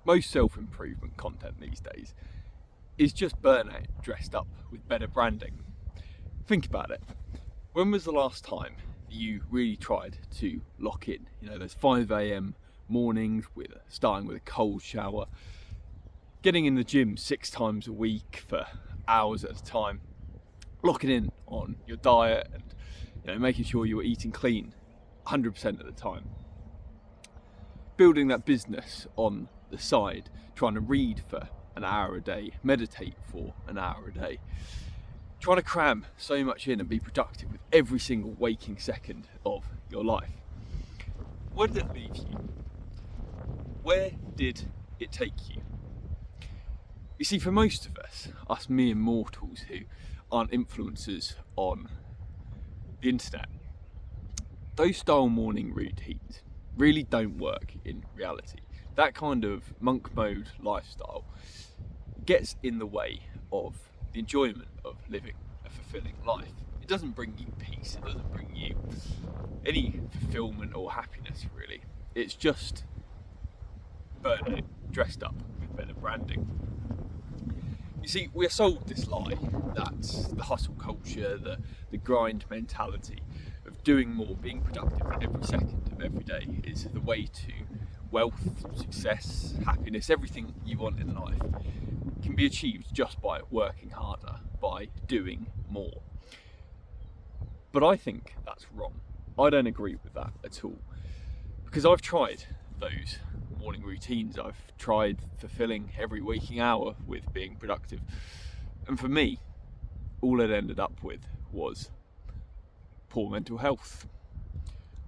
most self-improvement content these days is just burnout dressed up with better branding. Think about it. When was the last time you really tried to lock in? You know, those 5 a.m. mornings starting with a cold shower, getting in the gym 6 times a week for hours at a time, locking in on your diet and making sure you were eating clean 100% of the time. Building that business on the side, trying to read for an hour a day, meditate for an hour a day, trying to cram so much in and be productive with every single waking second of your life. Where did it leave you? Where did it take you? You see, for most of us mere mortals who aren't influencers on the internet, those style morning routines really don't work in reality. That kind of monk mode lifestyle gets in the way of the enjoyment of living a fulfilling life. It doesn't bring you peace, it doesn't bring you any fulfillment or happiness really. It's just burnout dressed up with better branding. You see, we're sold this lie that the hustle culture, the grind mentality of doing more, being productive every second of every day is the way to wealth, success, happiness, everything you want in life can be achieved just by working harder, by doing more. But I think that's wrong. I don't agree with that at all. Because I've tried those morning routines, I've tried fulfilling every waking hour with being productive. And for me, all it ended up with was poor mental health.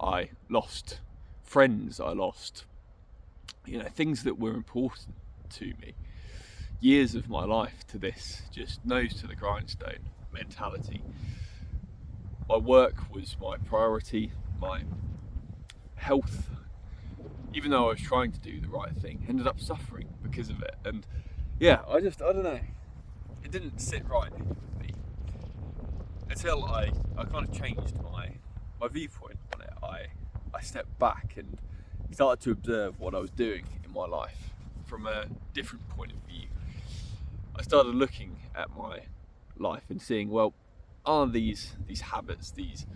I lost friends, I lost things that were important to me. Years of my life to this just nose to the grindstone mentality. My work was my priority, my health, even though I was trying to do the right thing, ended up suffering because of it. And I don't know, it didn't sit right with me until I kind of changed my viewpoint on it. I stepped back and started to observe what I was doing in my life from a different point of view. I started looking at my life and seeing, well, are these habits, these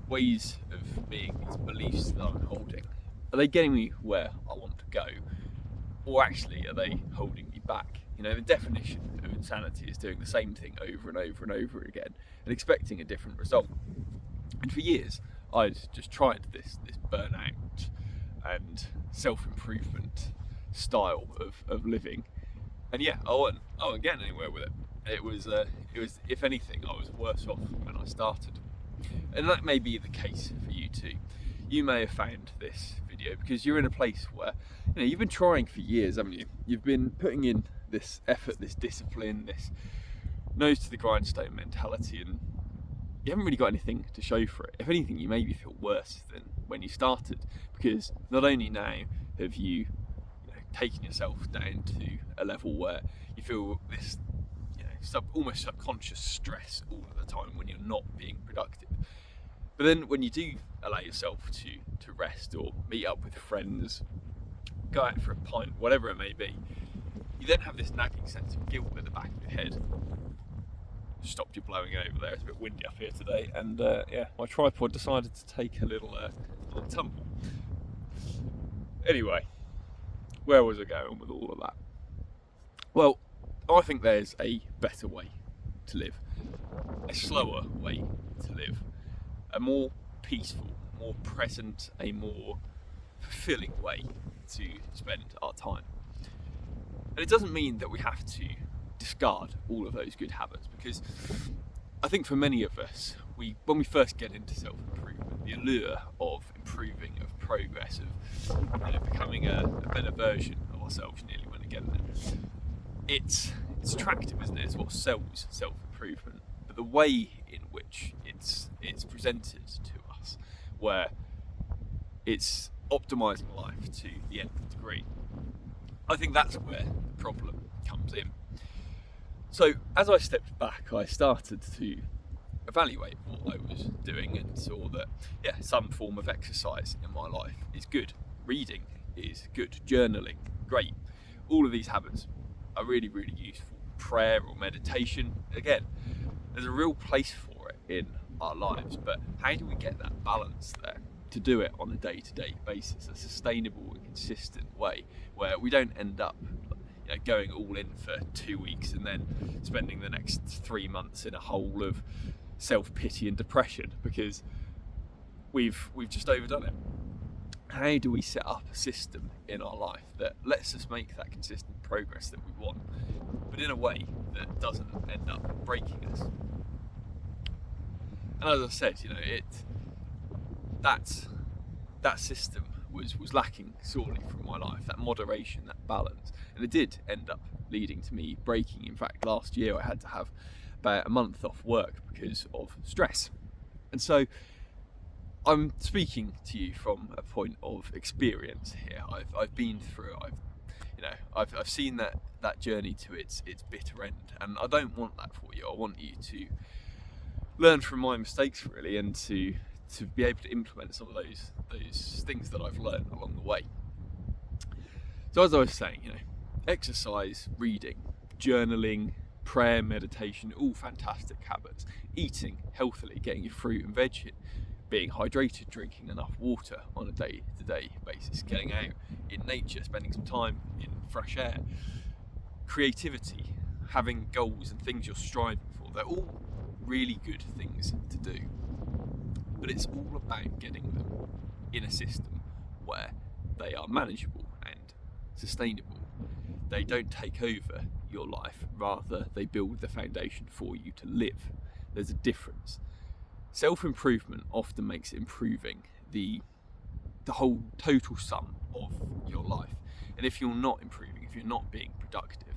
ways of being, these beliefs that I'm holding, are they getting me where I want to go? Or actually, are they holding me back? The definition of insanity is doing the same thing over and over and over again and expecting a different result. And for years, I'd just tried this burnout and self-improvement style of living. And I wasn't getting anywhere with it. It was, if anything, I was worse off when I started. And that may be the case for you too. You may have found this video because you're in a place where you've been trying for years, haven't you? You've been putting in this effort, this discipline, this nose to the grindstone mentality, and you haven't really got anything to show for it. If anything, you maybe feel worse than when you started, because not only now have you taken yourself down to a level where you feel this almost subconscious stress all of the time when you're not being productive. But then when you do allow yourself to rest or meet up with friends, go out for a pint, whatever it may be, you then have this nagging sense of guilt at the back of your head. Stopped you blowing over there, it's a bit windy up here today, and my tripod decided to take a little tumble. Anyway, where was I going with all of that? Well, I think there's a better way to live, a slower way to live, a more peaceful, more present, a more fulfilling way to spend our time. And it doesn't mean that we have to discard all of those good habits, because I think for many of us, when we first get into self-improvement, the allure of improving, of progress, of becoming a better version of ourselves, nearly when again there, it's attractive, isn't it? It's what sells self-improvement. But the way in which it's presented to us, where it's optimising life to the nth degree, I think that's where the problem comes in. So as I stepped back, I started to evaluate what I was doing and saw that some form of exercise in my life is good. Reading is good. Journaling, great. all of these habits are really, really useful. Prayer or meditation, again, there's a real place for it in our lives, but how do we get that balance there to do it on a day-to-day basis, a sustainable and consistent way where we don't end up going all in for 2 weeks and then spending the next 3 months in a hole of self-pity and depression because we've just overdone it. How do we set up a system in our life that lets us make that consistent progress that we want, but in a way that doesn't end up breaking us? And as I said, that system was lacking sorely from my life, that moderation, that balance, and it did end up leading to me breaking. In fact, last year I had to have about a month off work because of stress. And so I'm speaking to you from a point of experience here. I've been through it. I've seen that journey to its bitter end, and I don't want that for you. I want you to learn from my mistakes, really, and to be able to implement some of those things that I've learned along the way. So as I was saying, exercise, reading, journaling, prayer, meditation, all fantastic habits. Eating healthily, getting your fruit and veg in, being hydrated, drinking enough water on a day-to-day basis, getting out in nature, spending some time in fresh air, creativity, having goals and things you're striving for. They're all really good things to do. But it's all about getting them in a system where they are manageable and sustainable. They don't take over your life, rather they build the foundation for you to live. There's a difference. Self-improvement often makes improving the whole total sum of your life. And if you're not improving, if you're not being productive,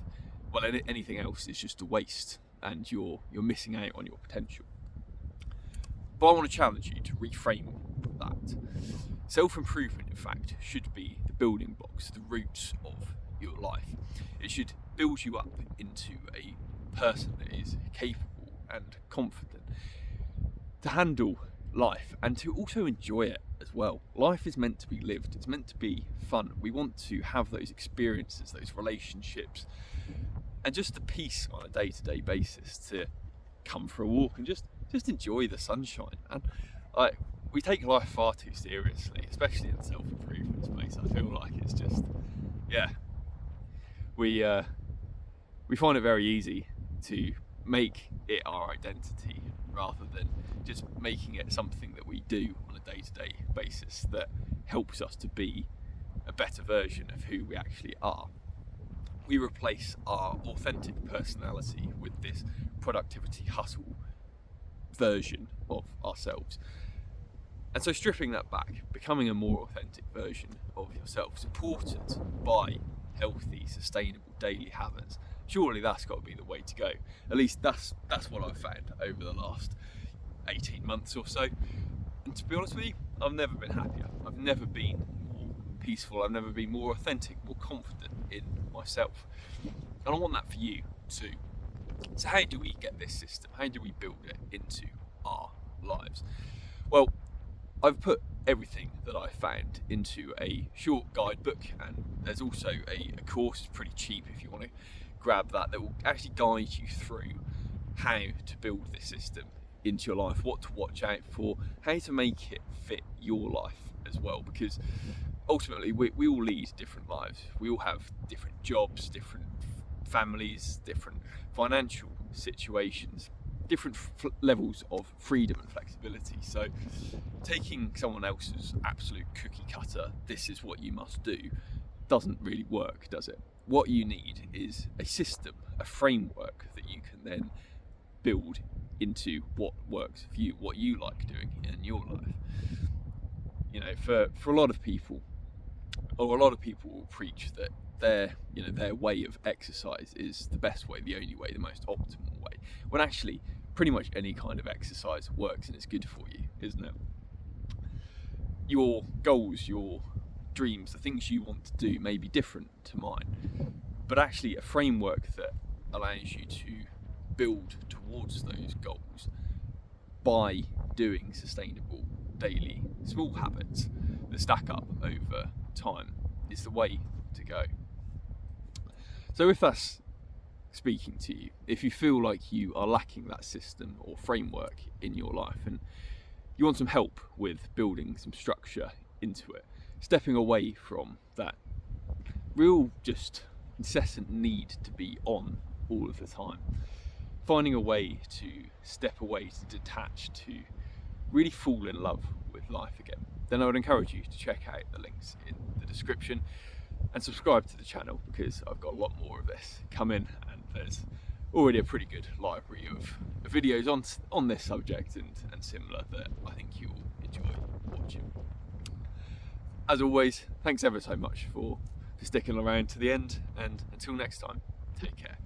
well, anything else is just a waste and you're missing out on your potential. But I want to challenge you to reframe that. Self-improvement, in fact, should be the building blocks, the roots of your life. It should build you up into a person that is capable and confident to handle life and to also enjoy it as well. Life is meant to be lived. It's meant to be fun. We want to have those experiences, those relationships, and just the peace on a day-to-day basis to come for a walk and just enjoy the sunshine. And we take life far too seriously, especially in the self-improvement space. I feel like it's just, we find it very easy to make it our identity rather than just making it something that we do on a day-to-day basis that helps us to be a better version of who we actually are. We replace our authentic personality with this productivity hustle version of ourselves. And so stripping that back, becoming a more authentic version of yourself, supported by healthy, sustainable daily habits, surely that's got to be the way to go. At least that's what I've found over the last 18 months or so. And to be honest with you, I've never been happier. I've never been more peaceful. I've never been more authentic, more confident in myself. And I want that for you too. So how do we get this system? How do we build it into our lives? Well, I've put everything that I found into a short guidebook, and there's also a course. It's pretty cheap if you want to grab that will actually guide you through how to build this system into your life, what to watch out for, how to make it fit your life as well, because ultimately we all lead different lives. We all have different jobs, different families, different financial situations, different levels of freedom and flexibility. So taking someone else's absolute cookie cutter, this is what you must do, doesn't really work, does it? What you need is a system, a framework that you can then build into what works for you, what you like doing in your life. For a lot of people, or a lot of people will preach that their way of exercise is the best way, the only way, the most optimal way, when actually pretty much any kind of exercise works and it's good for you, isn't it? Your goals, your dreams, the things you want to do may be different to mine, but actually a framework that allows you to build towards those goals by doing sustainable daily small habits that stack up over time is the way to go. So if that's speaking to you, if you feel like you are lacking that system or framework in your life and you want some help with building some structure into it, stepping away from that real just incessant need to be on all of the time, finding a way to step away, to detach, to really fall in love with life again, then I would encourage you to check out the links in the description and subscribe to the channel, because I've got a lot more of this coming, and there's already a pretty good library of videos on this subject and similar that I think you'll enjoy watching. As always, thanks ever so much for sticking around to the end, and until next time, take care.